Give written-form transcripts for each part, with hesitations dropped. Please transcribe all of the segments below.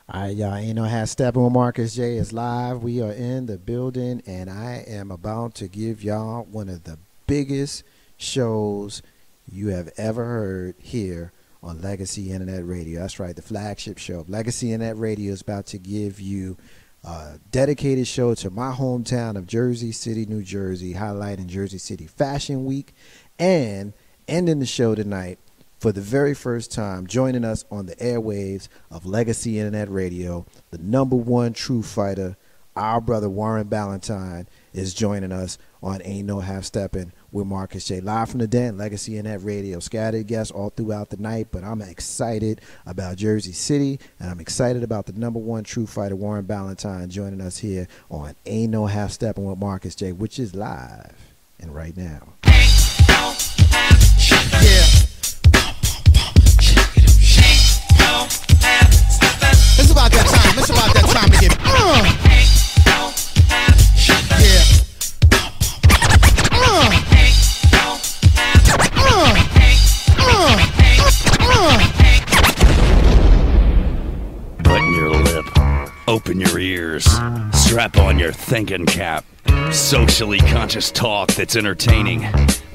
All right, y'all. Ain't no half stepping with Marcus J is live. We are in the building, and I am about to give y'all one of the biggest shows you have ever heard here on Legacy Internet Radio. That's right, the flagship show. Legacy Internet Radio is about to give you a dedicated show to my hometown of Jersey City, New Jersey, highlighting Jersey City Fashion Week, and ending the show tonight for the very first time, joining us on the airwaves of Legacy Internet Radio, the #1 true fighter, our brother Warren Ballantyne, is joining us on Ain't No Half Steppin' with Marcus J. Live from the den, Legacy Internet Radio. Scattered guests all throughout the night, but I'm excited about Jersey City, and I'm excited about the #1 true fighter, Warren Ballantyne, joining us here on Ain't No Half Steppin' with Marcus J., which is live and right now. Yeah. It's about that time. It's about that time to get. Yeah. Button your lip. Open your ears. Strap on your thinking cap. Socially conscious talk that's entertaining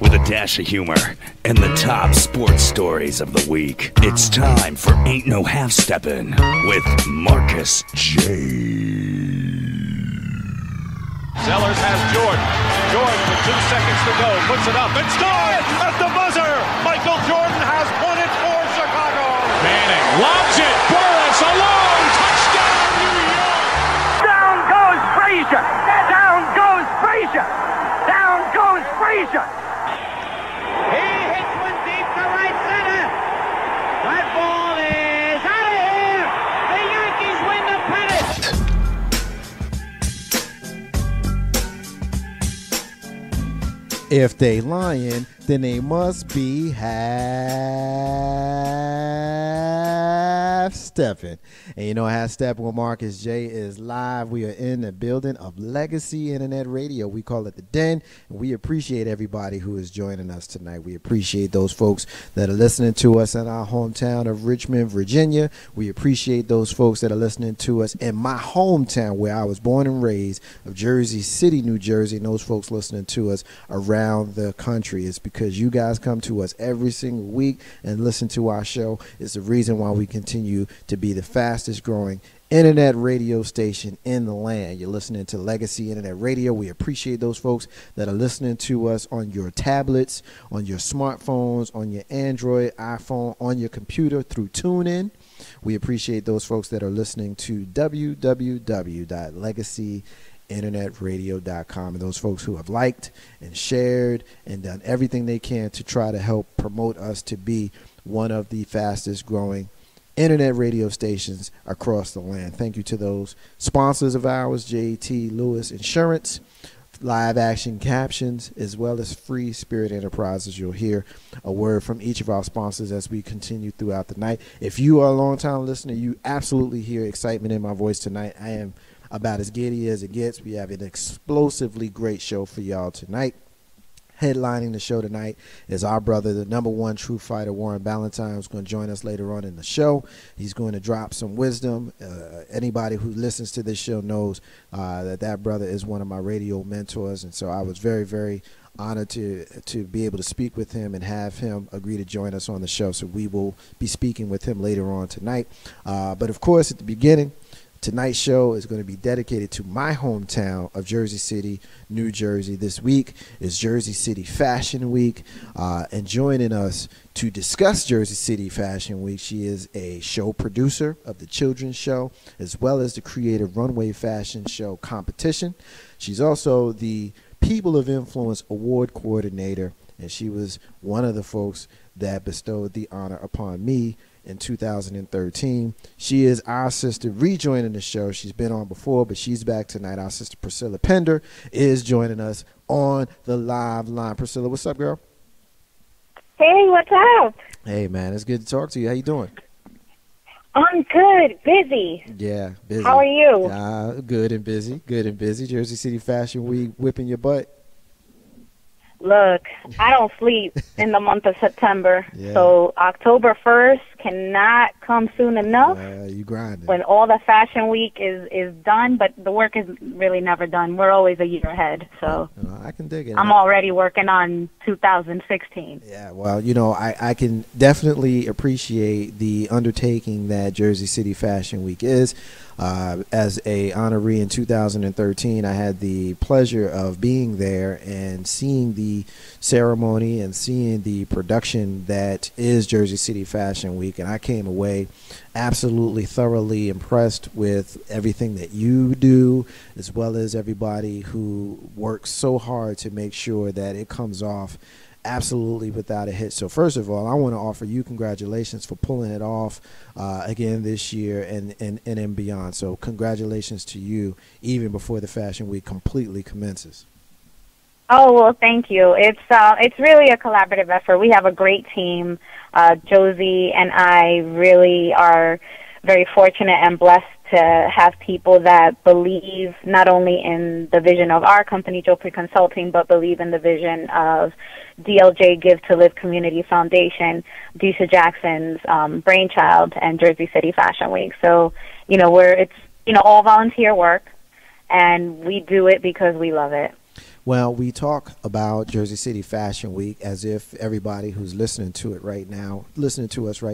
with a dash of humor and the top sports stories of the week. It's time for Ain't No Half Steppin' with Marcus J. Sellers has Jordan. Jordan with 2 seconds to go. Puts it up and scores at the buzzer. Michael Jordan has won it for Chicago. Manning lobs it. Burris alone. Touchdown, New York. Down goes Frazier. Down goes Frazier. Down goes Frazier. He hits one deep to right center. That ball is out of here. The Yankees win the pennant. If they lying, then they must be half stepping. And you know, half stepping with Marcus J is live. We are in the building of Legacy Internet Radio. We call it the Den, and we appreciate everybody who is joining us tonight. We appreciate those folks that are listening to us in our hometown of Richmond, Virginia. We appreciate those folks that are listening to us in my hometown where I was born and raised of Jersey City, New Jersey, and those folks listening to us around the country. It's because you guys come to us every single week and listen to our show. It's the reason why we continue to be the fastest growing internet radio station in the land. You're listening to Legacy Internet Radio. We appreciate those folks that are listening to us on your tablets, on your smartphones, on your Android, iPhone, on your computer through TuneIn. We appreciate those folks that are listening to www.legacyinternetradio.com, and those folks who have liked and shared and done everything they can to try to help promote us to be one of the fastest growing internet radio stations across the land. Thank you to those sponsors of ours, J.T. Lewis Insurance, Live Action Captions, as well as Free Spirit Enterprises. You'll hear a word from each of our sponsors as we continue throughout the night. If you are a long-time listener, you absolutely hear excitement in my voice tonight. I am about as giddy as it gets. We have an explosively great show for y'all tonight. Headlining the show tonight is our brother, the #1 true fighter, Warren Ballantyne, who's going to join us later on in the show. He's going to drop some wisdom. Anybody who listens to this show knows that brother is one of my radio mentors, and so I was very, very honored to be able to speak with him and have him agree to join us on the show. So we will be speaking with him later on tonight. But of course, at the beginning, tonight's show is going to be dedicated to my hometown of Jersey City, New Jersey. This week is Jersey City Fashion Week, and joining us to discuss Jersey City Fashion Week, she is a show producer of the children's show, as well as the Creative Runway Fashion Show competition. She's also the People of Influence Award Coordinator, and she was one of the folks that bestowed the honor upon me in 2013. She is our sister rejoining the show. She's been on before, but she's back tonight. Our sister Priscila Pender is joining us on the live line. Priscilla, what's up, girl? Hey, what's up? Hey, man, it's good to talk to you. How you doing? I'm good. Busy. Yeah, busy. How are you? Good and busy. Good and busy. Jersey City Fashion Week whipping your butt. Look, I don't sleep in the month of September. Yeah. So October 1st cannot come soon enough. You grinding. When all the fashion week is done, but the work is really never done. We're always a year ahead, so I can dig it. I'm already working on 2016. Yeah, well, I can definitely appreciate the undertaking that Jersey City Fashion Week is. As a honoree in 2013, I had the pleasure of being there and seeing the ceremony and seeing the production that is Jersey City Fashion Week, and I came away absolutely thoroughly impressed with everything that you do, as well as everybody who works so hard to make sure that it comes off absolutely without a hitch. So first of all, I want to offer you congratulations for pulling it off again this year and beyond. So congratulations to you, even before the Fashion Week completely commences. Oh, well, thank you. It's really a collaborative effort. We have a great team. Josie and I really are very fortunate and blessed to have people that believe not only in the vision of our company, Joe Pre-Consulting, but believe in the vision of DLJ Give to Live Community Foundation, Deisha Jackson's brainchild, and Jersey City Fashion Week. So, it's all volunteer work, and we do it because we love it. Well, we talk about Jersey City Fashion Week as if everybody who's listening to us right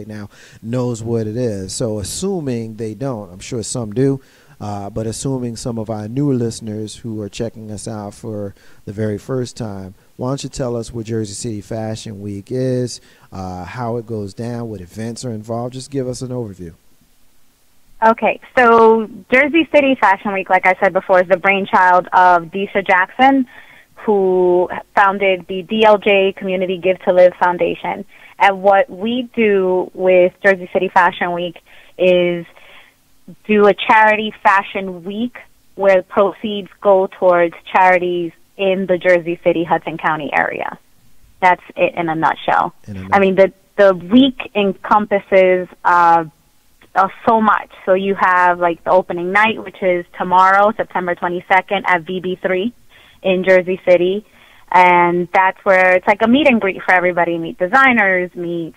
now, knows what it is. So assuming they don't, I'm sure some do, but assuming some of our newer listeners who are checking us out for the very first time, why don't you tell us what Jersey City Fashion Week is, how it goes down, what events are involved. Just give us an overview. Okay, so Jersey City Fashion Week, like I said before, is the brainchild of Deisha Jackson, who founded the DLJ Community Give to Live Foundation. And what we do with Jersey City Fashion Week is do a charity fashion week where proceeds go towards charities in the Jersey City, Hudson County area. That's it in a nutshell. I mean, the week encompasses so much. So you have like the opening night, which is tomorrow, September 22nd at VB3 in Jersey City. And that's where it's like a meet and greet for everybody. Meet designers, meet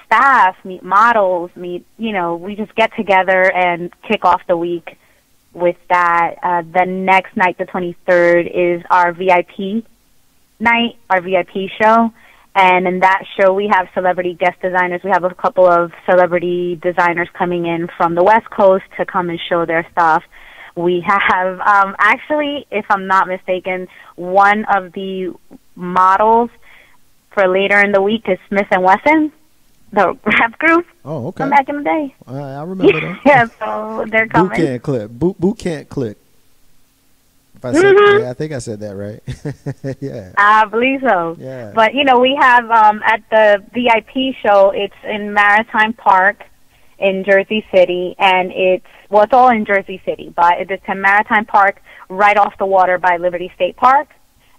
staff, meet models, we just get together and kick off the week with that. The next night, the 23rd, is our VIP night, our VIP show. And in that show, we have celebrity guest designers. We have a couple of celebrity designers coming in from the West Coast to come and show their stuff. We have, actually, if I'm not mistaken, one of the models for later in the week is Smith & Wesson, the rap group. Oh, okay. From back in the day. I remember that. Yeah, so they're coming. Boot Camp Click. I think I said that right. Yeah. I believe so. Yeah. But, we have at the VIP show, it's in Maritime Park in Jersey City, and it's all in Jersey City, but it's in Maritime Park right off the water by Liberty State Park.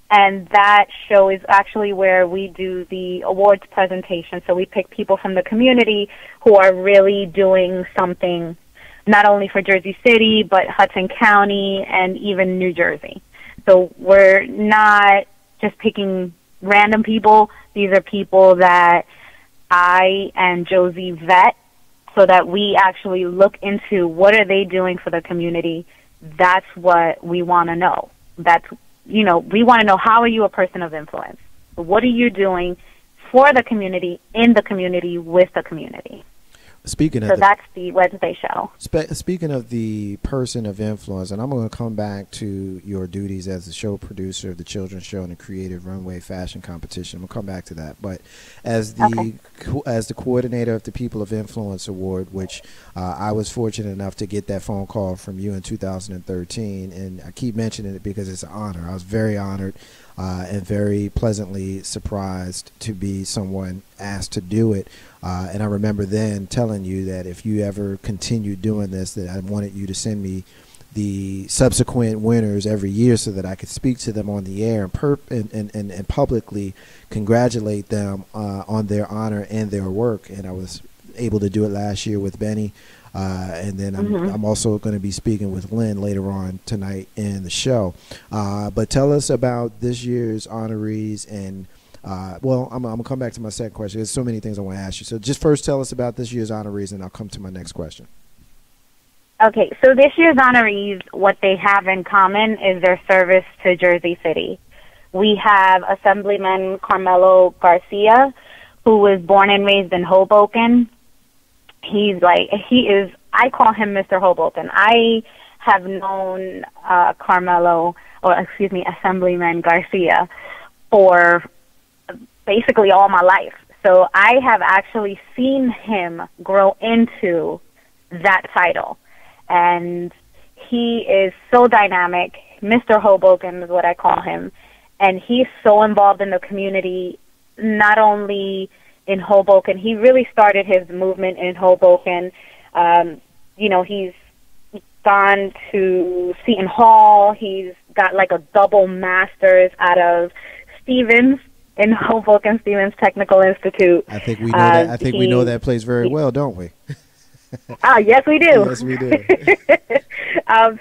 And that show is actually where we do the awards presentation. So we pick people from the community who are really doing something not only for Jersey City, but Hudson County and even New Jersey. So we're not just picking random people. These are people that I and Josie vet so that we actually look into what are they doing for the community. That's what we want to know. We want to know, how are you a person of influence? What are you doing for the community, in the community, with the community? That's the Wednesday show. Speaking of the person of influence, and I'm going to come back to your duties as the show producer of the children's show and the creative runway fashion competition. I'm going to come back to that. But as the coordinator of the People of Influence Award, which I was fortunate enough to get that phone call from you in 2013, and I keep mentioning it because it's an honor. I was very honored and very pleasantly surprised to be someone asked to do it. And I remember then telling you that if you ever continue doing this, that I wanted you to send me the subsequent winners every year so that I could speak to them on the air and publicly congratulate them on their honor and their work. And I was able to do it last year with Benny. And then I'm also going to be speaking with Lynn later on tonight in the show. But tell us about this year's honorees and Well, I'm going to come back to my second question. There's so many things I want to ask you. So just first tell us about this year's honorees, and I'll come to my next question. Okay, so this year's honorees, what they have in common is their service to Jersey City. We have Assemblyman Carmelo Garcia, who was born and raised in Hoboken. I call him Mr. Hoboken. I have known Assemblyman Garcia for basically all my life. So I have actually seen him grow into that title. And he is so dynamic. Mr. Hoboken is what I call him. And he's so involved in the community, not only in Hoboken. He really started his movement in Hoboken. He's gone to Seton Hall. He's got like a double master's out of Stevens in Hoboken, Stevens Technical Institute. I think we know that. I think we know that place very well, don't we? Yes, we do. Yes, we do.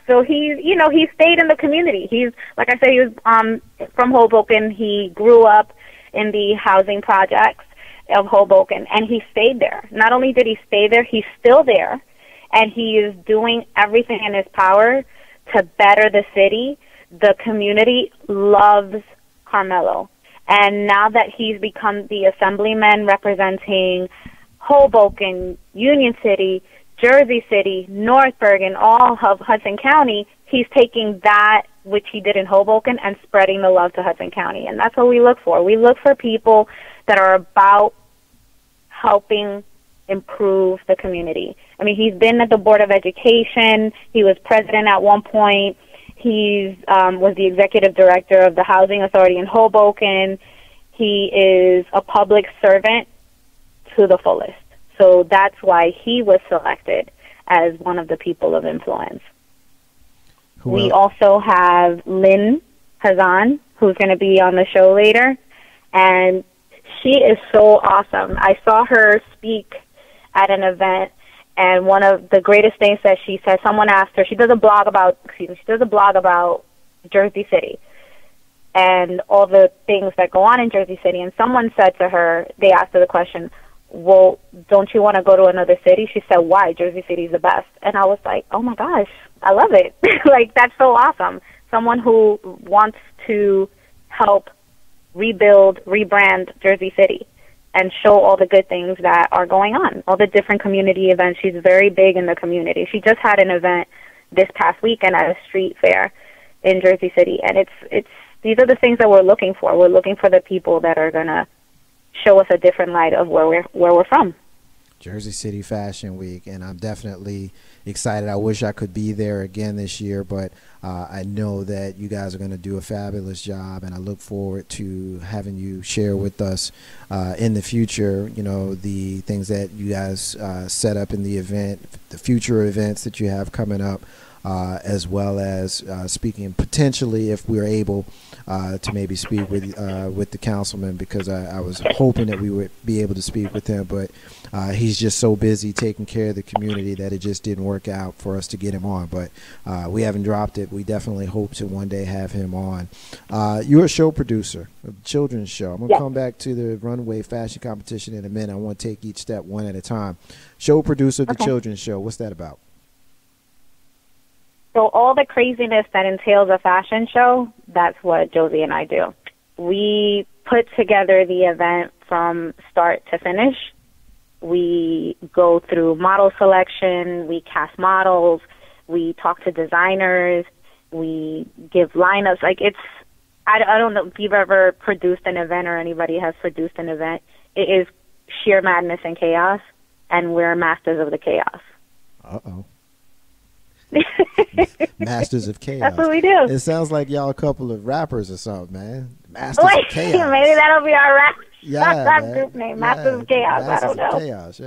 So he stayed in the community. He's, like I said, he was from Hoboken. He grew up in the housing projects of Hoboken, and he stayed there. Not only did he stay there, he's still there, and he is doing everything in his power to better the city. The community loves Carmelo. And now that he's become the assemblyman representing Hoboken, Union City, Jersey City, North Bergen, all of Hudson County, he's taking that which he did in Hoboken and spreading the love to Hudson County. And that's what we look for. We look for people that are about helping improve the community. I mean, he's been at the Board of Education. He was president at one point. He was the executive director of the Housing Authority in Hoboken. He is a public servant to the fullest. So that's why he was selected as one of the people of influence. We also have Lynn Hazan, who's going to be on the show later, and she is so awesome. I saw her speak at an event, and one of the greatest things that she said, someone asked her, she does a blog about Jersey City and all the things that go on in Jersey City, and someone said to her, they asked her the question, well, don't you want to go to another city? She said, why? Jersey City's the best. And I was like, oh my gosh, I love it. Like, that's so awesome. Someone who wants to help rebuild, rebrand Jersey City and show all the good things that are going on, all the different community events. She's very big in the community. She just had an event this past weekend at a street fair in Jersey City. And it's these are the things that we're looking for. We're looking for the people that are going to show us a different light of where we're from. Jersey City Fashion Week, and I'm definitely excited. I wish I could be there again this year, but I know that you guys are going to do a fabulous job, and I look forward to having you share with us in the future, the things that you guys set up in the event, the future events that you have coming up, as well as speaking potentially, if we're able to maybe speak with the councilman, because I was hoping that we would be able to speak with him, but he's just so busy taking care of the community that it just didn't work out for us to get him on. But we haven't dropped it. We definitely hope to one day have him on. You're a show producer, a children's show. I'm going to come back to the runway fashion competition in a minute. I want to take each step one at a time. Show producer of the children's show. What's that about? So all the craziness that entails a fashion show, that's what Josie and I do. We put together the event from start to finish. We go through model selection, we cast models, we talk to designers, we give lineups. I don't know if you've ever produced an event or anybody has produced an event. It is sheer madness and chaos, and we're masters of the chaos. Uh-oh. Masters of Chaos. That's what we do. It sounds like y'all a couple of rappers or something, man. Masters of Chaos. Maybe that'll be our rap group name. Masters of Chaos. Masters I don't know. Chaos.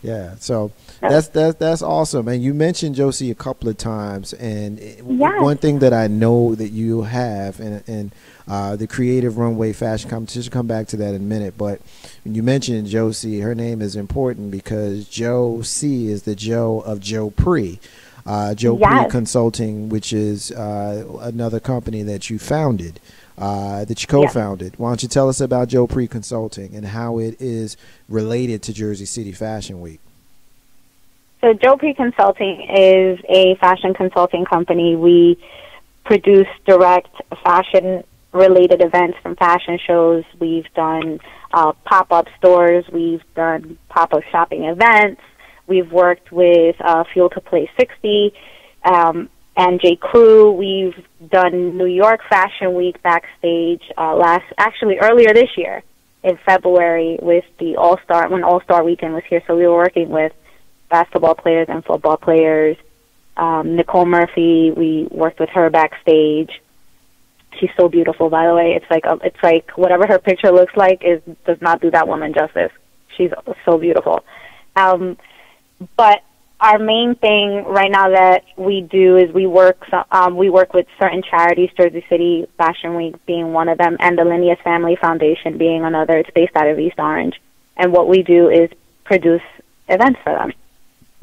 Yeah. So that's awesome. And you mentioned Josie a couple of times, and one thing that I know that you have, and the Creative Runway Fashion Competition, come back to that in a minute, but when you mentioned Josie, her name is important because Josie is the Joe of Joe Pre. Joe Pre Consulting, which is another company that you founded. that you co-founded. Why don't you tell us about Joe Pre Consulting and how it is related to Jersey City Fashion Week? So Joe Pre Consulting is a fashion consulting company. We produce direct fashion-related events from fashion shows. We've done pop-up stores. We've done pop-up shopping events. We've worked with Fuel to Play 60, and J. Crew. We've done New York Fashion Week backstage earlier this year in February with the when All-Star Weekend was here. So we were working with basketball players and football players. Nicole Murphy, we worked with her backstage. She's so beautiful, by the way. It's like whatever her picture looks like does not do that woman justice. She's so beautiful. But our main thing right now that we do is we work with certain charities, Jersey City Fashion Week being one of them, and the Linnaeus Family Foundation being another. It's based out of East Orange. And what we do is produce events for them.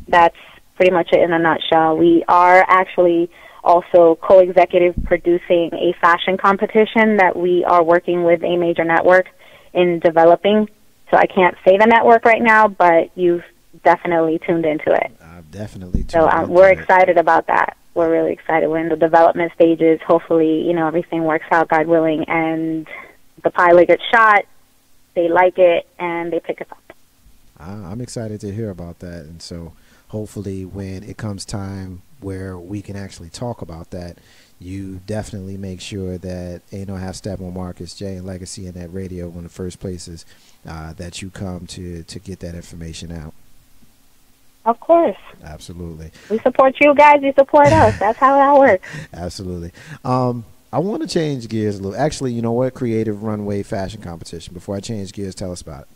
That's pretty much it in a nutshell. We are actually also co-executive producing a fashion competition that we are working with a major network in developing. So I can't say the network right now, but you've definitely tuned into it. I've definitely tuned So we're excited about that. We're really excited. We're in the development stages. Hopefully, everything works out, God willing, and the pilot gets shot, they like it, and they pick us up. I'm excited to hear about that. And so hopefully when it comes time where we can actually talk about that, you definitely make sure that Ain't No Half Step on Marcus J and Legacy and that radio, one of the first places that you come to get that information out. Of course. Absolutely. We support you guys. You support us. That's how that works. Absolutely. I want to change gears a little. Actually, you know what? Creative Runway Fashion Competition. Before I change gears, tell us about it.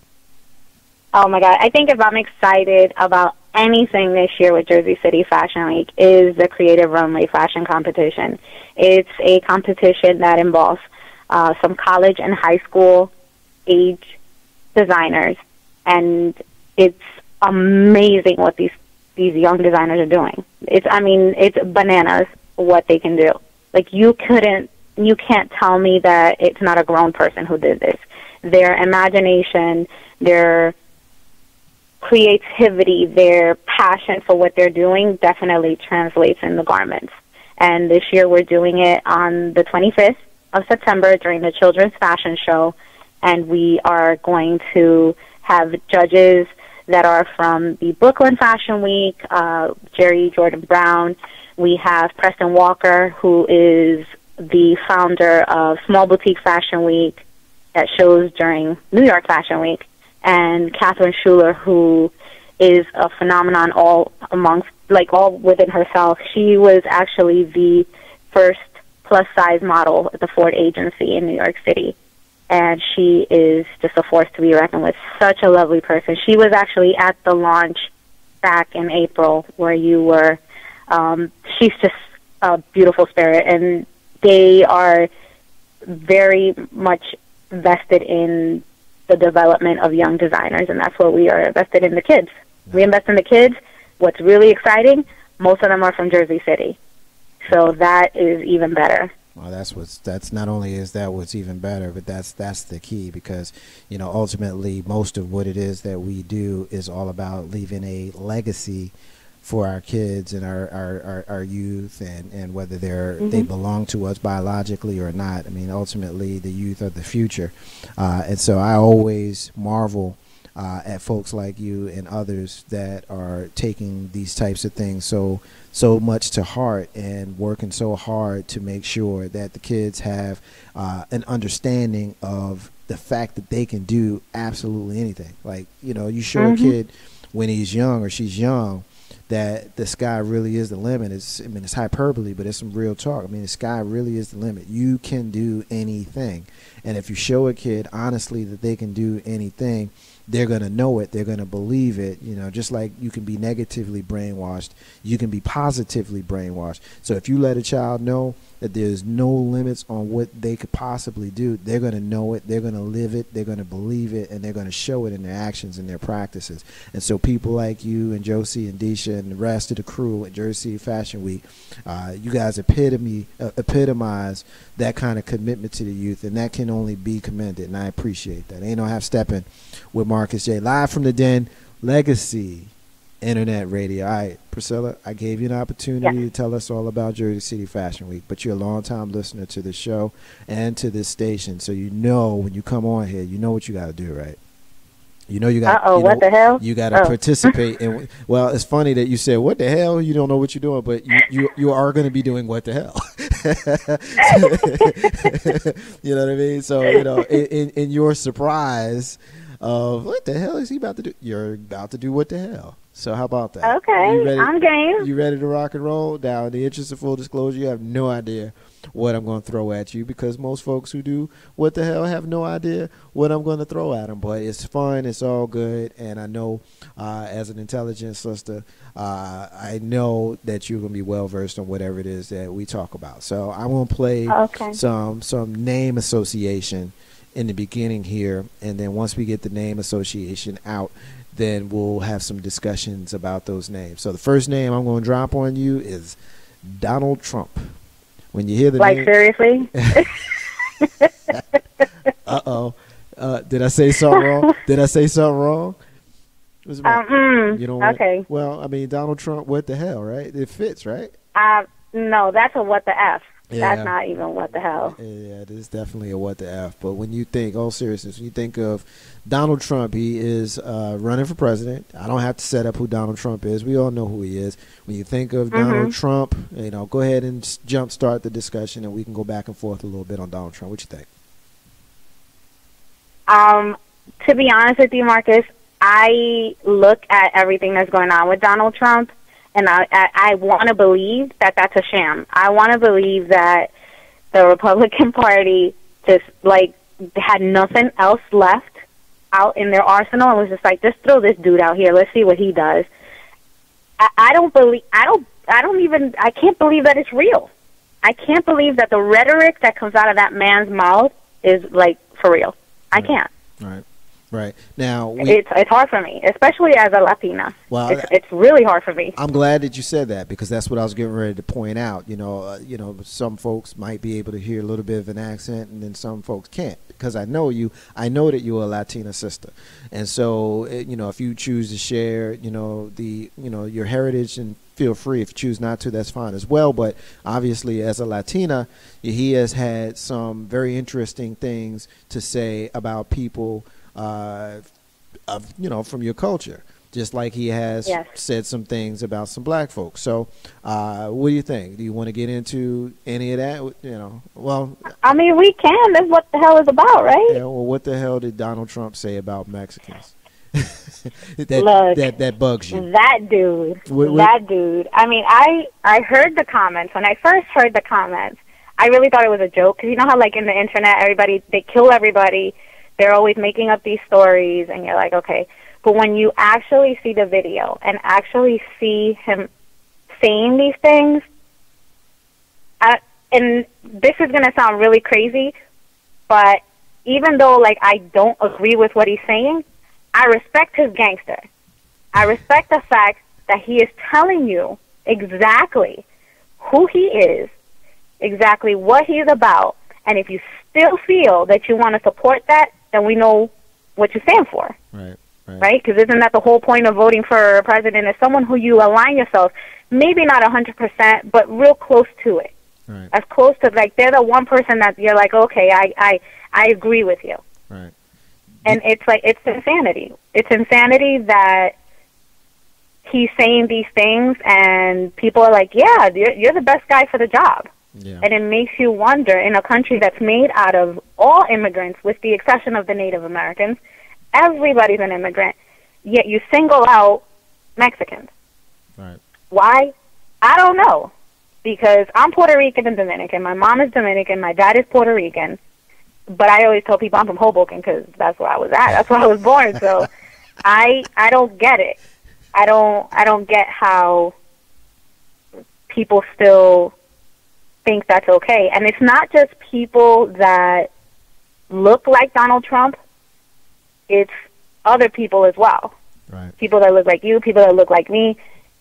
Oh, my God. I think if I'm excited about anything this year with Jersey City Fashion Week is the Creative Runway Fashion Competition. It's a competition that involves some college and high school age designers, and it's amazing what these young designers are doing. It's bananas what they can do. Like, you can't tell me that it's not a grown person who did this. Their imagination, their creativity, their passion for what they're doing definitely translates in the garments. And this year we're doing it on the 25th of September during the Children's Fashion Show, and we are going to have judges that are from the Brooklyn Fashion Week, Jerry Jordan Brown. We have Preston Walker, who is the founder of Small Boutique Fashion Week that shows during New York Fashion Week, and Catherine Schuler, who is a phenomenon all within herself. She was actually the first plus-size model at the Ford agency in New York City, and she is just a force to be reckoned with. Such a lovely person. She was actually at the launch back in April where you were. She's just a beautiful spirit, and they are very much vested in the development of young designers, and that's what we are invested in, the kids. We invest in the kids. What's really exciting, most of them are from Jersey City, so that is even better. Well, that's not only is that what's even better, but that's the key, because ultimately most of what it is that we do is all about leaving a legacy for our kids and our youth, and whether they belong to us biologically or not. I mean, ultimately the youth are the future, and so I always marvel at folks like you and others that are taking these types of things so much to heart and working so hard to make sure that the kids have an understanding of the fact that they can do absolutely anything. Like, you show a kid when he's young or she's young that the sky really is the limit. It's hyperbole, but it's some real talk. I mean, the sky really is the limit. You can do anything. And if you show a kid honestly that they can do anything, they're going to know it. They're going to believe it. You know, just like you can be negatively brainwashed, you can be positively brainwashed. So if you let a child know that there's no limits on what they could possibly do, they're going to know it, they're going to live it, they're going to believe it, and they're going to show it in their actions and their practices. And so people like you and Josie and Disha and the rest of the crew at Jersey City Fashion Week, you guys epitomize that kind of commitment to the youth, and that can only be commended, and I appreciate that. Ain't no half stepping with Marcus J. Live from the Den, Legacy Internet Radio. All right, Priscilla, I gave you an opportunity to tell us all about Jersey City Fashion Week, but you're a long-time listener to the show and to this station, so you know when you come on here, you know what you got to do, right? You know you got. What the hell? You got to participate in. Well, it's funny that you said what the hell. You don't know what you're doing, but you are going to be doing what the hell. You know what I mean? So in your surprise of what the hell is he about to do? You're about to do what the hell. So how about that? Okay, I'm game. You ready to rock and roll? Now, in the interest of full disclosure, you have no idea what I'm going to throw at you, because most folks who do what the hell have no idea what I'm going to throw at them. But it's fun. It's all good. And I know as an intelligent sister, I know that you're going to be well-versed on whatever it is that we talk about. So I'm going to play some name association in the beginning here. And then once we get the name association out, then we'll have some discussions about those names. So the first name I'm going to drop on you is Donald Trump. When you hear the name, seriously? Did I say something wrong? Did I say something wrong? You know what? Okay. Well, I mean, Donald Trump, what the hell, right? It fits, right? No, that's a what the F. Yeah. That's not even what the hell. Yeah, it is definitely a what the F. But when you think, all seriousness, when you think of Donald Trump, he is running for president. I don't have to set up who Donald Trump is. We all know who he is. When you think of Donald Trump, go ahead and jumpstart the discussion, and we can go back and forth a little bit on Donald Trump. What you think? To be honest with you, Marcus, I look at everything that's going on with Donald Trump, and I want to believe that that's a sham. I want to believe that the Republican Party just, had nothing else left out in their arsenal and was just like, just throw this dude out here. Let's see what he does. I can't believe that it's real. I can't believe that the rhetoric that comes out of that man's mouth is, for real. I can't. Right. Now, it's hard for me, especially as a Latina. Well, it's really hard for me. I'm glad that you said that, because that's what I was getting ready to point out. Some folks might be able to hear a little bit of an accent, and then some folks can't. Because I know you, I know that you're a Latina sister, and so if you choose to share, your heritage, and feel free. If you choose not to, that's fine as well. But obviously, as a Latina, he has had some very interesting things to say about people. From your culture, just like he has said some things about some black folks. So what do you think? Do you want to get into any of that? Well, I mean, we can. That's what the hell is about, right? Yeah, well, what the hell did Donald Trump say about Mexicans? that bugs you. That dude. That dude. I mean, I heard the comments. When I first heard the comments, I really thought it was a joke, because you know how, in the internet, they kill everybody. They're always making up these stories, and you're like, okay. But when you actually see the video and actually see him saying these things, and this is going to sound really crazy, but even though, I don't agree with what he's saying, I respect his gangster. I respect the fact that he is telling you exactly who he is, exactly what he's about, and if you still feel that you want to support that, then we know what you stand for. Right? Because isn't that the whole point of voting for a president, is someone who you align yourself, maybe not 100%, but real close to it. Right. As close to, they're the one person that you're like, okay, I agree with you. Right. And it's insanity. It's insanity that he's saying these things, and people are like, yeah, you're the best guy for the job. Yeah. And it makes you wonder, in a country that's made out of all immigrants, with the exception of the Native Americans, everybody's an immigrant, yet you single out Mexicans. Right. Why? I don't know. Because I'm Puerto Rican and Dominican. My mom is Dominican. My dad is Puerto Rican. but I always tell people I'm from Hoboken because that's where I was at. That's where I was born. So I don't get it. I don't get how people still think that's okay. And it's not just people that look like Donald Trump. It's other people as well. Right. People that look like you, people that look like me.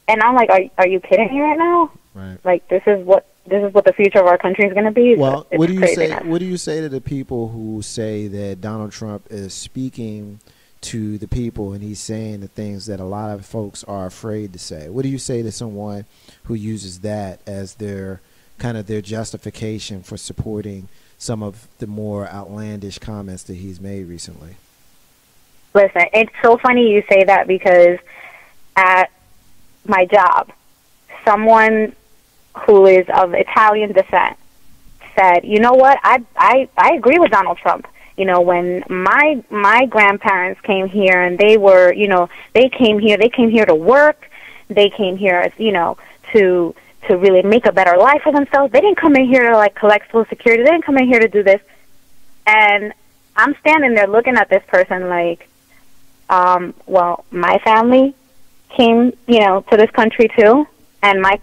And I'm like, are you kidding me right now? Right. Like, this is what the future of our country is going to be. Well, it's what do you craziness. say? What do you say to the people who say that Donald Trump is speaking to the people and he's saying the things that a lot of folks are afraid to say? What do you say to someone who uses that as their kind of their justification for supporting some of the more outlandish comments that he's made recently? Listen, it's so funny you say that because at my job, someone who is of Italian descent said, "You know what? I agree with Donald Trump. You know, when my grandparents came here and they were, you know, they came here to work. They came here, you know, to really make a better life for themselves. They didn't come in here to like collect Social Security. They didn't come in here to do this." And I'm standing there looking at this person like, well, my family came, you know, to this country too, and my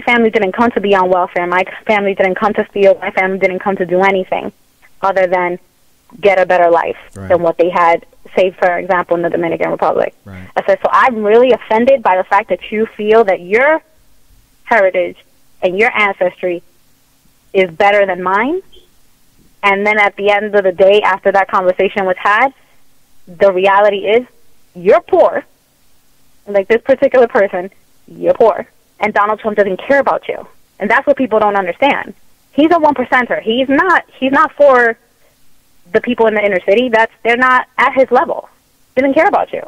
family didn't come to be on welfare. My family didn't come to steal. My family didn't come to do anything other than get a better life than what they had, say, for example, in the Dominican Republic. Right. I said, so I'm really offended by the fact that you feel that your heritage and your ancestry is better than mine. And then at the end of the day, after that conversation was had, the reality is you're poor. Like this particular person, you're poor. And Donald Trump doesn't care about you. And that's what people don't understand. He's a 1%er. He's not for the people in the inner city. They're not at his level. He doesn't care about you.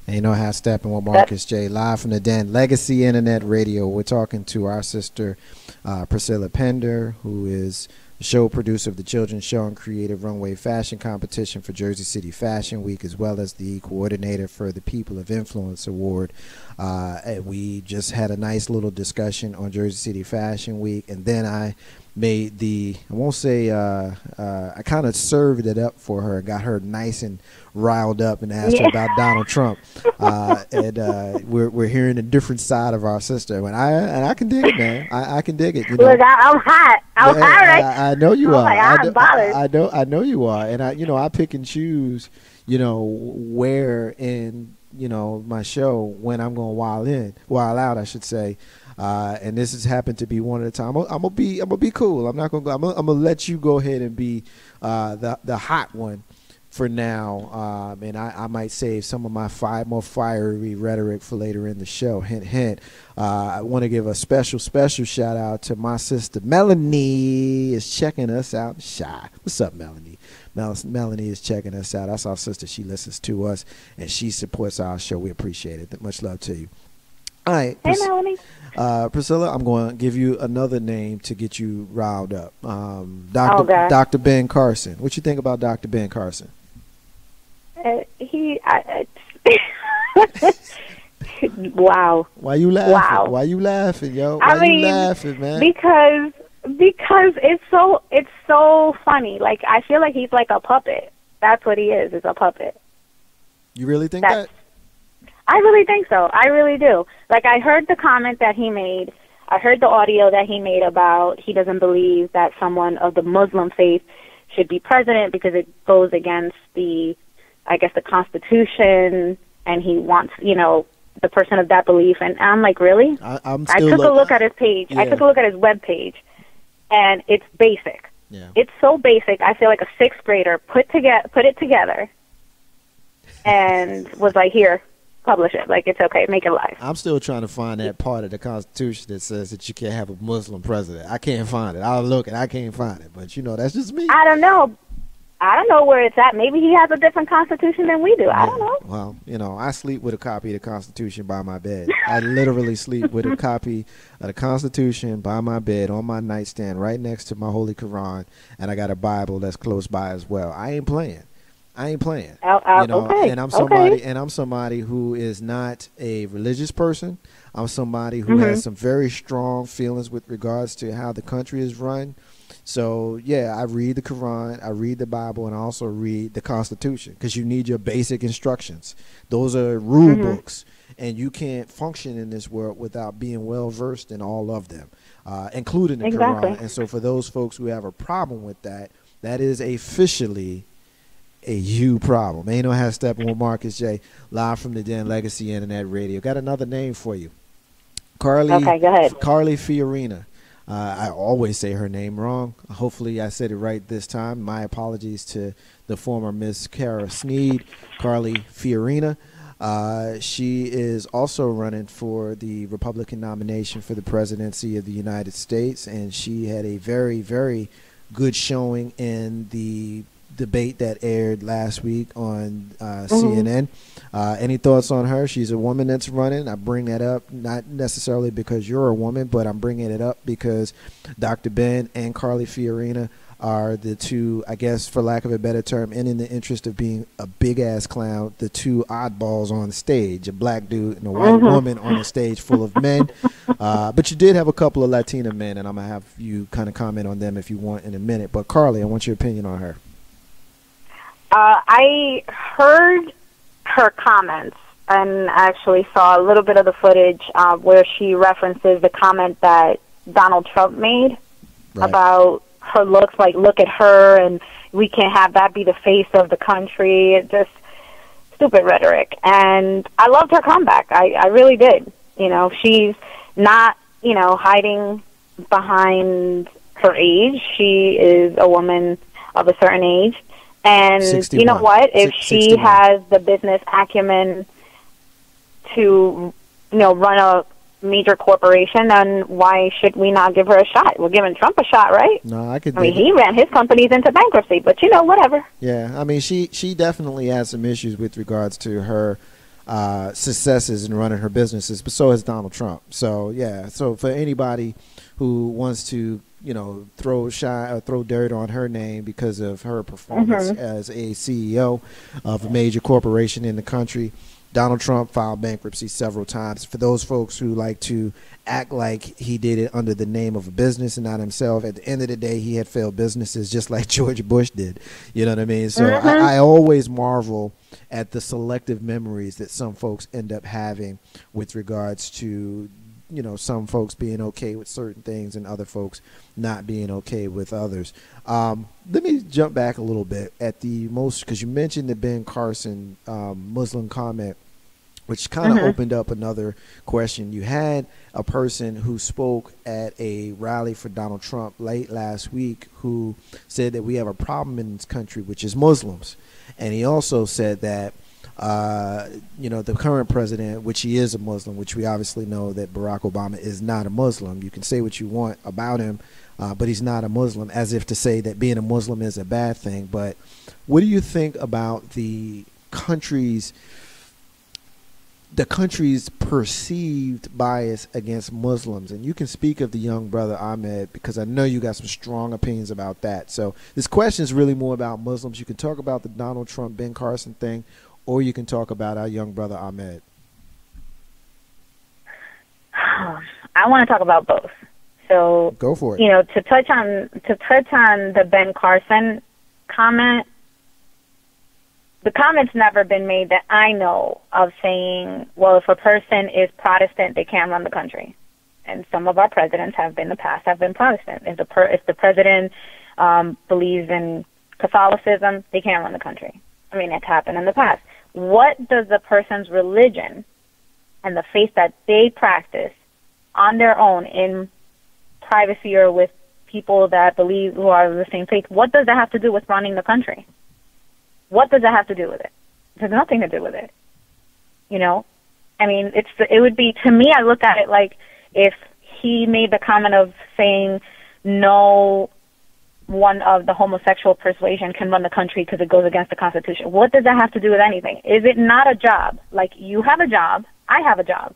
And you know how Steppin with Marcus J. Live from the Den, Legacy Internet Radio. We're talking to our sister, Priscila Pender, who is the show producer of the children's show and creative runway fashion competition for Jersey City Fashion Week, as well as the coordinator for the People of Influence Award. And we just had a nice little discussion on Jersey City Fashion Week, and then I made I won't say, I kind of served it up for her, got her nice and riled up and asked her about Donald Trump. And we're hearing a different side of our sister. And I can dig it, man. I can dig it. You know? Look, I'm hot. I'm hot, right? I know you are. Like, I'm bothered. I know you are. And I pick and choose, where in, my show when I'm going to wild out, I should say. And this has happened to be one at a time. I'm gonna be cool. I'm not gonna go. I'm gonna let you go ahead and be the hot one for now. And I might save some of my more fiery rhetoric for later in the show. Hint, hint. I want to give a special shout out to my sister Melanie is checking us out. Shy. What's up, Melanie? Melanie is checking us out. That's our sister. She listens to us and she supports our show. We appreciate it. Much love to you. All right. Hey, Melanie. Priscilla, I'm going to give you another name to get you riled up. Dr. Ben Carson. What you think about Dr. Ben Carson? Wow. Why you laughing? Wow. Why you laughing, yo? Why you laughing, man? Because it's so funny. Like, I feel like he's like a puppet. That's what he is a puppet. You really think that? I really think so. I really do. Like, I heard the comment that he made. I heard the audio that he made about he doesn't believe that someone of the Muslim faith should be president because it goes against the Constitution, and he wants, the person of that belief. And I'm like, really? I took a look at his page. Yeah. I took a look at his web page, and it's basic. Yeah. It's so basic. I feel like a sixth grader put it together and was like, here, publish it. Like, it's okay. Make it live. I'm still trying to find that part of the Constitution that says that you can't have a Muslim president. I can't find it. I'll look and I can't find it. But, that's just me. I don't know where it's at. Maybe he has a different Constitution than we do. I don't know. Well, I sleep with a copy of the Constitution by my bed. I literally sleep with a copy of the Constitution by my bed on my nightstand right next to my Holy Quran, and I got a Bible that's close by as well. I ain't playing. Okay. And I'm somebody who is not a religious person. I'm somebody who has some very strong feelings with regards to how the country is run. So, yeah, I read the Quran, I read the Bible, and I also read the Constitution because you need your basic instructions. Those are rule books, and you can't function in this world without being well-versed in all of them, including the Quran. And so for those folks who have a problem with that, that is officially a you problem. Ain't no how Steppin with Marcus J, live from the Den Legacy Internet Radio. Got another name for you. Carly, okay, go ahead. Carly Fiorina. I always say her name wrong. Hopefully I said it right this time. My apologies to the former Miss Kara Sneed, Carly Fiorina. She is also running for the Republican nomination for the presidency of the United States, and she had a very, very good showing in the debate that aired last week on CNN. Any thoughts on her? She's a woman that's running. I bring that up not necessarily because you're a woman, but I'm bringing it up because Dr. Ben and Carly Fiorina are the two, I guess, for lack of a better term, and in the interest of being a big-ass clown, the two oddballs on stage, a black dude and a white woman on a stage full of men. But you did have a couple of Latina men, and I'm going to have you kind of comment on them if you want in a minute. But, Carly, I want your opinion on her. I heard her comments and actually saw a little bit of the footage where she references the comment that Donald Trump made about her looks, like, look at her and we can't have that be the face of the country. It's just stupid rhetoric. And I loved her comeback. I really did. You know, she's not, you know, hiding behind her age. She is a woman of a certain age. And 61. You know what? If she 61. Has the business acumen to, you know, run a major corporation, then why should we not give her a shot? We're giving Trump a shot, right? No, I mean, he ran his companies into bankruptcy, but, you know, whatever. Yeah, I mean, she definitely has some issues with regards to her successes in running her businesses, but so has Donald Trump. So, yeah, so for anybody who wants to, you know, throw dirt on her name because of her performance as a CEO of a major corporation in the country. Donald Trump filed bankruptcy several times. For those folks who like to act like he did it under the name of a business and not himself, at the end of the day, he had failed businesses just like George Bush did. You know what I mean? So I always marvel at the selective memories that some folks end up having with regards to, you know, some folks being okay with certain things and other folks not being okay with others. Let me jump back a little bit at the most, because you mentioned the Ben Carson Muslim comment, which kind of opened up another question. You had a person who spoke at a rally for Donald Trump late last week who said that we have a problem in this country, which is Muslims. And he also said that you know, the current president, which he is a Muslim, which we obviously know that Barack Obama is not a Muslim. You can say what you want about him, but he's not a Muslim, as if to say that being a Muslim is a bad thing. But what do you think about the country's perceived bias against Muslims? And you can speak of the young brother Ahmed, because I know you got some strong opinions about that. So this question is really more about Muslims. You can talk about the Donald Trump, Ben Carson thing, or you can talk about our young brother Ahmed. I want to talk about both. So go for it. You know, to touch on the Ben Carson comment, the comment's never been made that I know of saying, well, if a person is Protestant, they can't run the country. And some of our presidents have been in the past have been Protestant. If the president believes in Catholicism, they can't run the country. I mean, it's happened in the past. What does the person's religion and the faith that they practice on their own in privacy or with people that believe who are of the same faith, what does that have to do with running the country? What does that have to do with it? There's nothing to do with it. You know? I mean, it would be, to me, I look at it like if he made the comment of saying no one of the homosexual persuasion can run the country because it goes against the Constitution. What does that have to do with anything? Is it not a job? Like, you have a job, I have a job.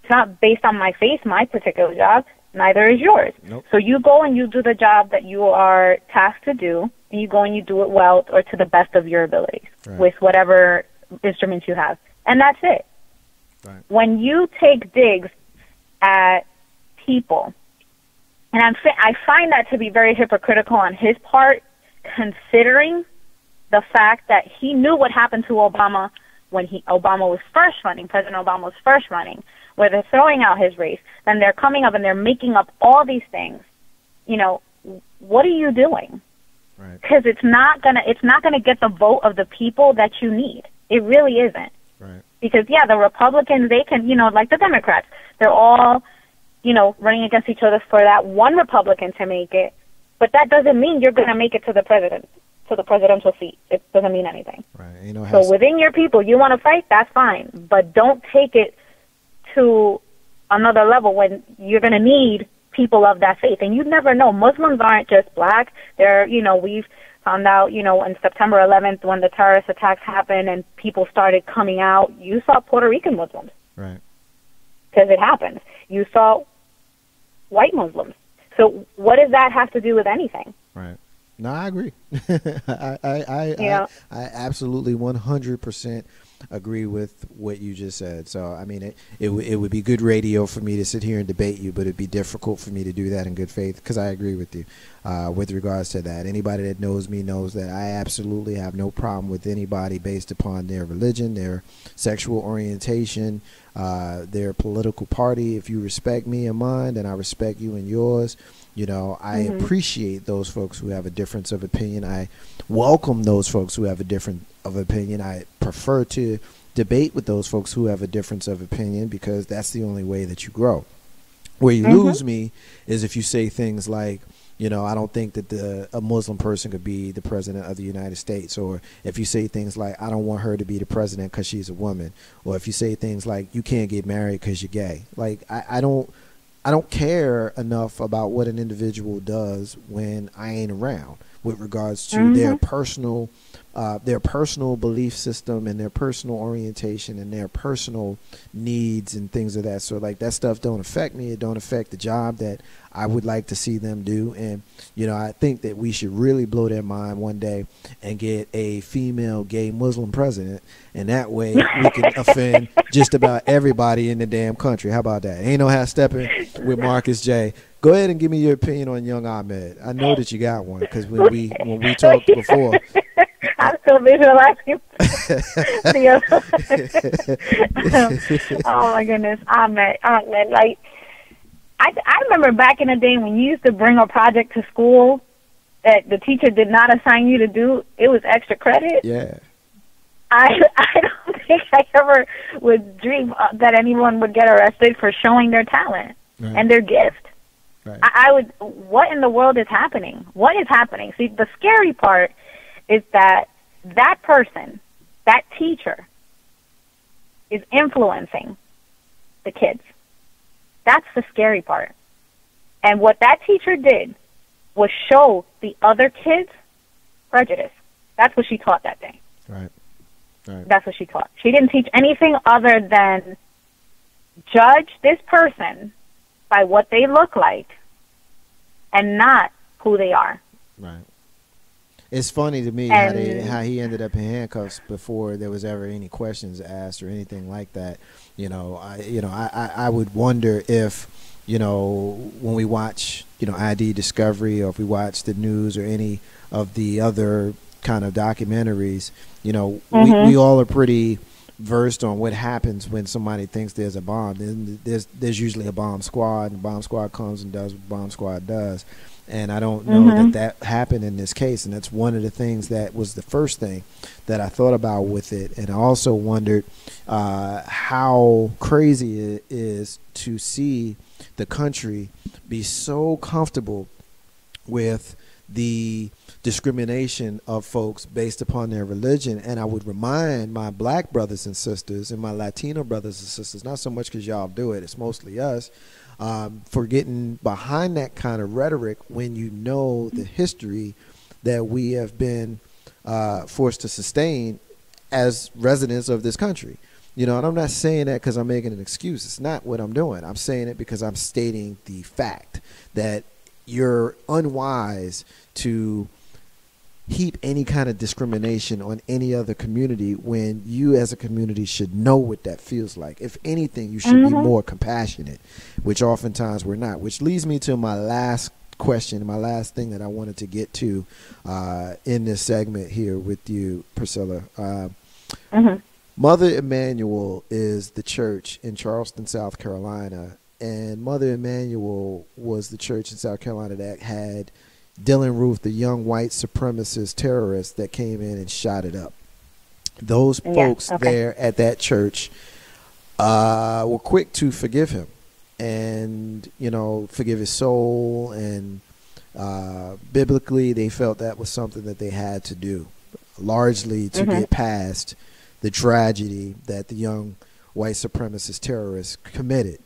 It's not based on my faith, my particular job. Neither is yours. Nope. So you go and you do the job that you are tasked to do, and you go and you do it well or to the best of your abilities with whatever instruments you have. And that's it. Right. When you take digs at people And I find that to be very hypocritical on his part, considering the fact that he knew what happened to Obama when Obama was first running, President Obama was first running, where they're throwing out his race, then they're coming up and they're making up all these things. You know, what are you doing? Right. Because it's not gonna get the vote of the people that you need. It really isn't. Right. Because yeah, the Republicans, they can, you know, like the Democrats, they're all, you know, running against each other for that one Republican to make it. But that doesn't mean you're gonna make it to the presidential seat. It doesn't mean anything. Right. You know, so within your people, you want to fight, that's fine. But don't take it to another level when you're going to need people of that faith. And you never know. Muslims aren't just black. They're, you know, we've found out, you know, on September 11th when the terrorist attacks happened and people started coming out, you saw Puerto Rican Muslims. Right. Because it happens. You saw white Muslims. So what does that have to do with anything? Right. No, I agree. I absolutely 100% agree with what you just said. So, I mean, it would be good radio for me to sit here and debate you, but it'd be difficult for me to do that in good faith because I agree with you with regards to that. Anybody that knows me knows that I absolutely have no problem with anybody based upon their religion, their sexual orientation, their political party. If you respect me and mine, then I respect you and yours. You know, I appreciate those folks who have a difference of opinion. I welcome those folks who have a different of opinion. I prefer to debate with those folks who have a difference of opinion because that's the only way that you grow. Where you lose me is if you say things like, you know, I don't think that a Muslim person could be the president of the United States. Or if you say things like, I don't want her to be the president because she's a woman. Or if you say things like, you can't get married because you're gay. Like, I don't care enough about what an individual does when I ain't around with regards to their personal belief system and their personal orientation and their personal needs and things of that sort. Like, that stuff don't affect me. It don't affect the job that I would like to see them do. And, you know, I think that we should really blow their mind one day and get a female gay Muslim president. And that way we can offend just about everybody in the damn country. How about that? Ain't no half stepping with Marcus J. Go ahead and give me your opinion on young Ahmed. I know that you got one because when we talked before. I'm still visualizing. Oh my goodness, Ahmed, like I remember back in the day when you used to bring a project to school that the teacher did not assign you to do. It was extra credit. Yeah. I don't think I ever would dream that anyone would get arrested for showing their talent and their gift. Right. I would. What in the world is happening? What is happening? See, the scary part is that person, that teacher, is influencing the kids. That's the scary part. And what that teacher did was show the other kids prejudice. That's what she taught that day. Right. Right. That's what she taught. She didn't teach anything other than judge this person by what they look like and not who they are. Right. It's funny to me how he ended up in handcuffs before there was ever any questions asked or anything like that. I would wonder if, you know, when we watch, you know, ID Discovery or if we watch the news or any of the other kind of documentaries, you know, we all are pretty versed on what happens when somebody thinks there's a bomb. Then there's usually a bomb squad, and the bomb squad comes and does what bomb squad does. And I don't know that happened in this case. And that's one of the things that was the first thing that I thought about with it. And I also wondered how crazy it is to see the country be so comfortable with the discrimination of folks based upon their religion. And I would remind my black brothers and sisters and my Latino brothers and sisters, not so much because y'all do it, it's mostly us, for getting behind that kind of rhetoric when you know the history that we have been forced to sustain as residents of this country. You know, and I'm not saying that because I'm making an excuse. It's not what I'm doing. I'm saying it because I'm stating the fact that you're unwise to heap any kind of discrimination on any other community when you as a community should know what that feels like. If anything, you should be more compassionate, which oftentimes we're not. Which leads me to my last question, my last thing that I wanted to get to in this segment here with you, Priscilla. Mother Emanuel is the church in Charleston, South Carolina, and Mother Emanuel was the church in South Carolina that had Dylan Roof, the young white supremacist terrorist that came in and shot it up. Those folks there at that church were quick to forgive him and, you know, forgive his soul. And biblically, they felt that was something that they had to do, largely to get past the tragedy that the young white supremacist terrorist committed.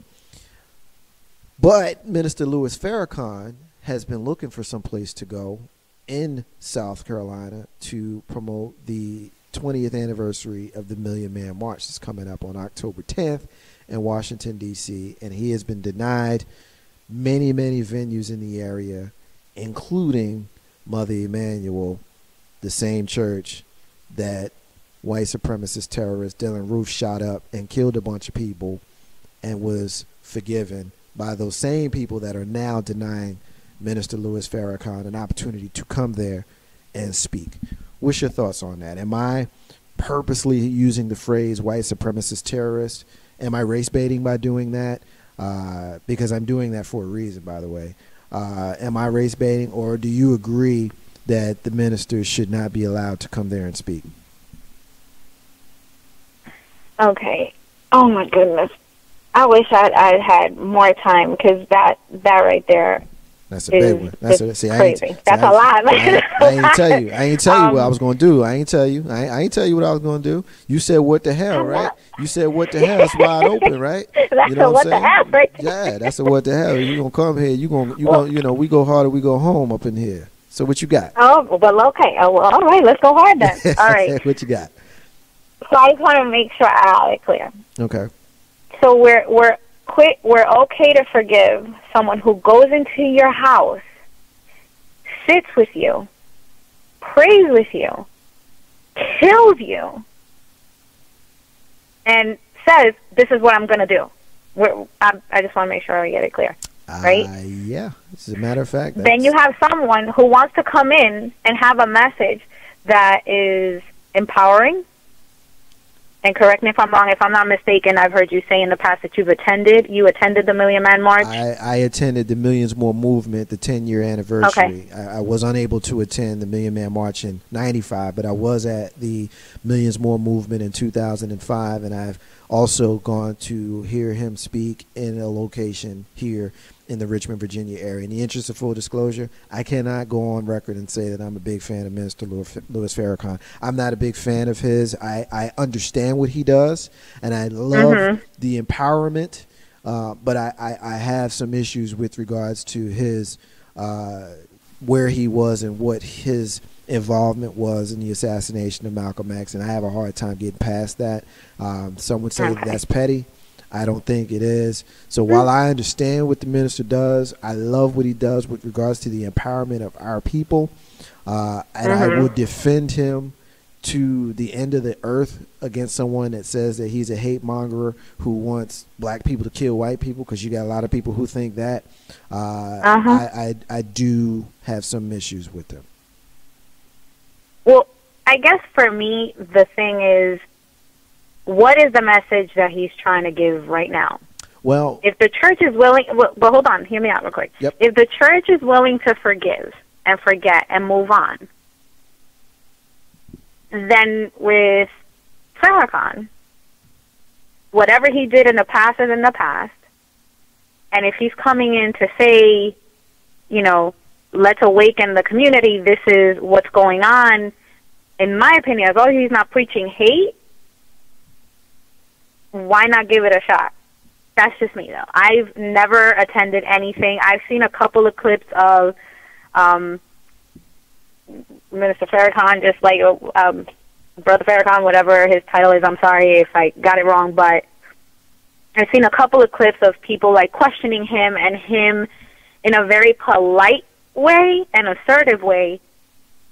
But Minister Louis Farrakhan has been looking for some place to go in South Carolina to promote the 20th anniversary of the Million Man March that's coming up on October 10th in Washington, D.C., and he has been denied many, many venues in the area, including Mother Emanuel, the same church that white supremacist terrorist Dylan Roof shot up and killed a bunch of people and was forgiven by those same people that are now denying Minister Louis Farrakhan an opportunity to come there and speak. What's your thoughts on that? Am I purposely using the phrase white supremacist terrorist? Am I race baiting by doing that? Because I'm doing that for a reason, by the way. Am I race baiting, or do you agree that the minister should not be allowed to come there and speak? Okay. Oh, my goodness. I wish I'd had more time, because that right there, that's a big one. That's crazy. That's a lot. I ain't tell you. I ain't tell you what I was going to do. I ain't tell you. I ain't tell you what I was going to do. You said what the hell, right? You said what the hell. It's wide open, right? That's you know a what the hell, right? Yeah, that's a what the hell. You gonna come here? You know, we go harder, we go home up in here. So what you got? Oh, well, okay. Oh, well, all right. Let's go hard then. All right. What you got? So I just want to make sure I have it clear. Okay. So we're okay to forgive someone who goes into your house, sits with you, prays with you, kills you, and says, "This is what I'm going to do." I just want to make sure I get it clear, right? Yeah, this is a matter of fact. Then you have someone who wants to come in and have a message that is empowering. And correct me if I'm wrong. If I'm not mistaken, I've heard you say in the past that you attended the Million Man March. I attended the Millions More movement, the 10-year anniversary. Okay. I was unable to attend the Million Man March in '95, but I was at the Millions More movement in 2005, and I've also gone to hear him speak in a location here in the Richmond, Virginia area. In the interest of full disclosure, I cannot go on record and say that I'm a big fan of Minister Louis Farrakhan. I'm not a big fan of his. I understand what he does, and I love the empowerment, but I have some issues with regards to his where he was and what his involvement was in the assassination of Malcolm X, and I have a hard time getting past that. Some would say that's petty. I don't think it is. So while I understand what the minister does, I love what he does with regards to the empowerment of our people, and I will defend him to the end of the earth against someone that says that he's a hate monger who wants black people to kill white people, because you got a lot of people who think that. I do have some issues with him. Well, I guess for me, the thing is, what is the message that he's trying to give right now? Well, if the church is willing, but hold on, hear me out real quick. Yep. If the church is willing to forgive and forget and move on, then with Farrakhan, whatever he did in the past is in the past. And if he's coming in to say, you know, let's awaken the community, this is what's going on, in my opinion, as long as he's not preaching hate, why not give it a shot? That's just me, though. I've never attended anything. I've seen a couple of clips of Minister Farrakhan, just like Brother Farrakhan, whatever his title is. I'm sorry if I got it wrong, but I've seen a couple of clips of people like questioning him, and him in a very polite way and assertive way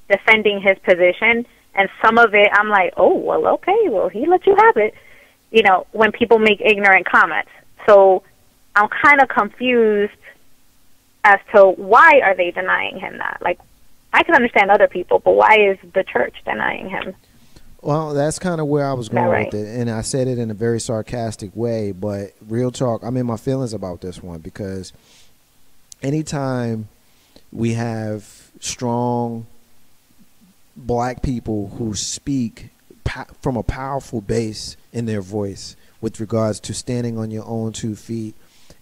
defending his position, and some of it I'm like, oh, well, okay, well, he let you have it, you know, when people make ignorant comments. So I'm kind of confused as to why are they denying him that? Like, I can understand other people, but why is the church denying him? Well, that's kind of where I was going right? with it, and I said it in a very sarcastic way, but real talk, I'm in my feelings about this one, because anytime we have strong black people who speak from a powerful base in their voice with regards to standing on your own 2 feet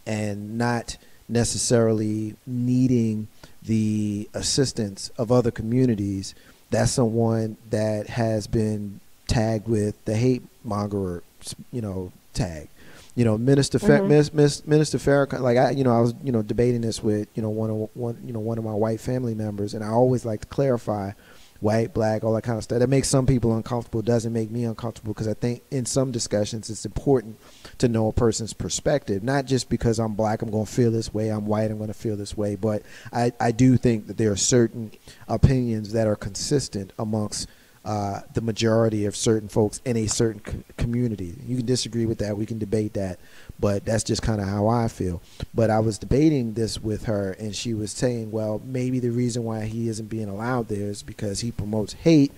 and not necessarily needing the assistance of other communities, that's someone that has been tagged with the hate monger, you know, tag. You know, Minister Farrakhan, like I was, you know, debating this with, you know, one of my white family members, and I always like to clarify white, black, all that kind of stuff. That makes some people uncomfortable, doesn't make me uncomfortable, because I think in some discussions it's important to know a person's perspective, not just because I'm black, I'm going to feel this way, I'm white, I'm going to feel this way, but I do think that there are certain opinions that are consistent amongst the majority of certain folks in a certain community. You can disagree with that, we can debate that, but that's just kind of how I feel. But I was debating this with her, and she was saying, well, maybe the reason why he isn't being allowed there is because he promotes hate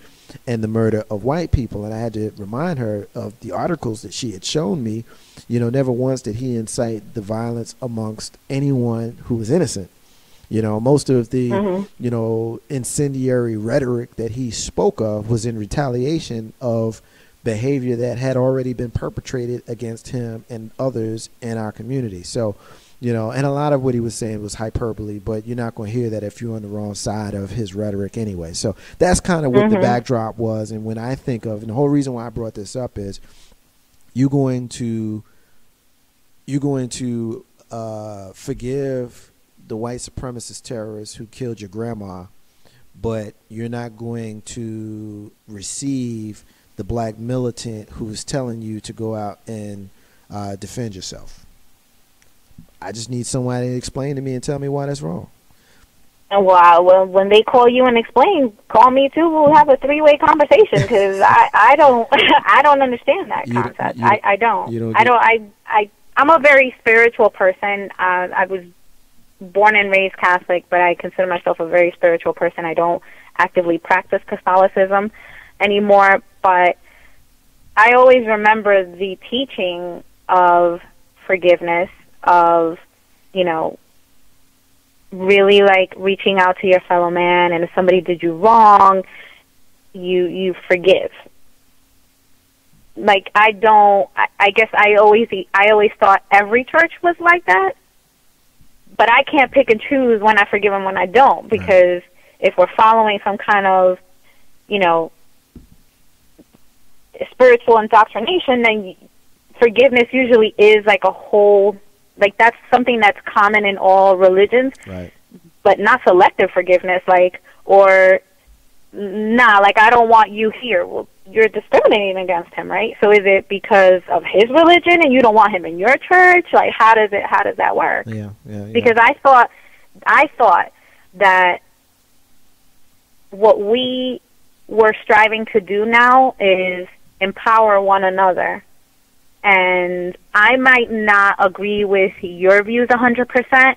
and the murder of white people. And I had to remind her of the articles that she had shown me. You know, never once did he incite the violence amongst anyone who was innocent. You know, most of the, you know, incendiary rhetoric that he spoke of was in retaliation of behavior that had already been perpetrated against him and others in our community. So, you know, and a lot of what he was saying was hyperbole, but you're not going to hear that if you're on the wrong side of his rhetoric anyway. So that's kind of what the backdrop was. And when I think of, and the whole reason why I brought this up is you're going to forgive the white supremacist terrorists who killed your grandma, but you're not going to receive the black militant who's telling you to go out and defend yourself. I just need somebody to explain to me and tell me why that's wrong. Wow. Well, when they call you and explain, call me too. We'll have a three-way conversation, because I don't I don't understand that concept. I don't. I'm a very spiritual person. I was born and raised Catholic, but I consider myself a very spiritual person. I don't actively practice Catholicism anymore, but I always remember the teaching of forgiveness, of, you know, really like reaching out to your fellow man, and if somebody did you wrong, you forgive. Like, I guess I always thought every church was like that, but I can't pick and choose when I forgive and when I don't, because if we're following some kind of, you know, spiritual indoctrination, then forgiveness usually is like a whole, like that's something that's common in all religions, but not selective forgiveness, like, or like, I don't want you here. Well, you're discriminating against him, right? So is it because of his religion and you don't want him in your church? Like, how does that work? Yeah. Because I thought that what we were striving to do now is empower one another. And I might not agree with your views 100%,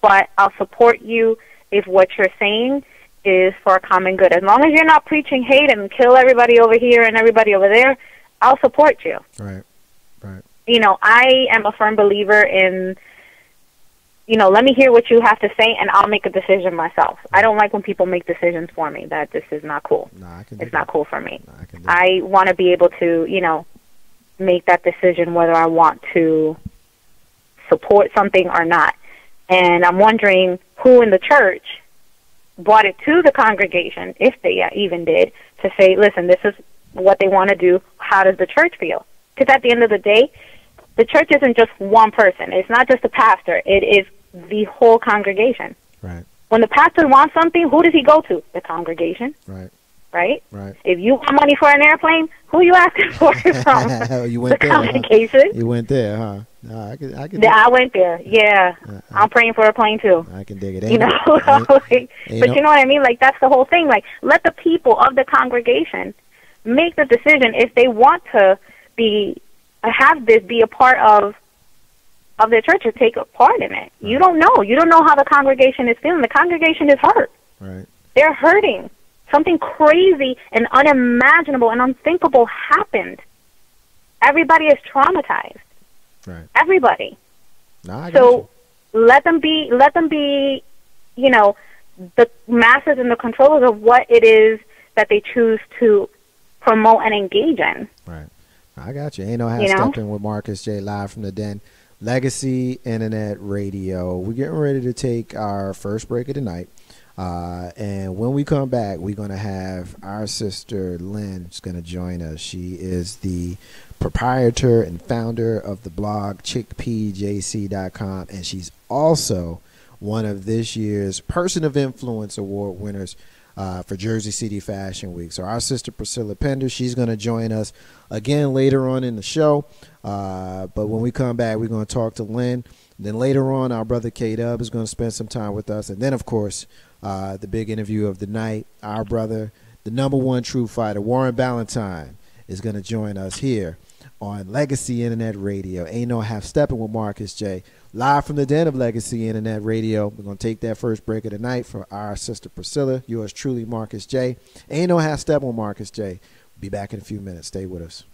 but I'll support you if what you're saying is for a common good. As long as you're not preaching hate and kill everybody over here and everybody over there, I'll support you. Right. You know, I am a firm believer in, you know, let me hear what you have to say and I'll make a decision myself. I don't like when people make decisions for me. That this is not cool. It's not cool for me. I want to be able to, you know, make that decision whether I want to support something or not. And I'm wondering who in the church brought it to the congregation, if they even did, to say, listen, this is what they want to do. How does the church feel? Because at the end of the day, the church isn't just one person. It's not just the pastor. It is the whole congregation. Right. When the pastor wants something, who does he go to? The congregation. Right. right? Right. If you want money for an airplane, who you asking for it from? You went the there. congregation. You went there, huh? No, I can. I went there. Yeah, I'm praying for a plane too. I can dig it. You know, but you know what I mean. Like that's the whole thing. Like let the people of the congregation make the decision if they want to have this be a part of their church or take a part in it. Right. You don't know. You don't know how the congregation is feeling. The congregation is hurt. Right. They're hurting. Something crazy and unimaginable and unthinkable happened. Everybody is traumatized. Right. Everybody. No, I got so you. let them be, you know, the masters and the controllers of what it is that they choose to promote and engage in. Right. I got you. Ain't no half stepping with Marcus J live from the den. Legacy Internet Radio. We're getting ready to take our first break of the night. And when we come back, we're going to have our sister Lynn is going to join us. She is the proprietor and founder of the blog chickpeajc.com, and she's also one of this year's Person of Influence Award winners for Jersey City Fashion Week. So our sister Priscila Pender, she's going to join us again later on in the show. But when we come back, we're going to talk to Lynn. Then later on, our brother K-Dub is going to spend some time with us. And then, of course, the big interview of the night, our brother, the #1 true fighter, Warren Ballantyne, is going to join us here on Legacy Internet Radio. Ain't no half stepping with Marcus J. Live from the den of Legacy Internet Radio. We're going to take that first break of the night for our sister Priscilla. Yours truly, Marcus J. Ain't no half stepping with Marcus J. Be back in a few minutes. Stay with us.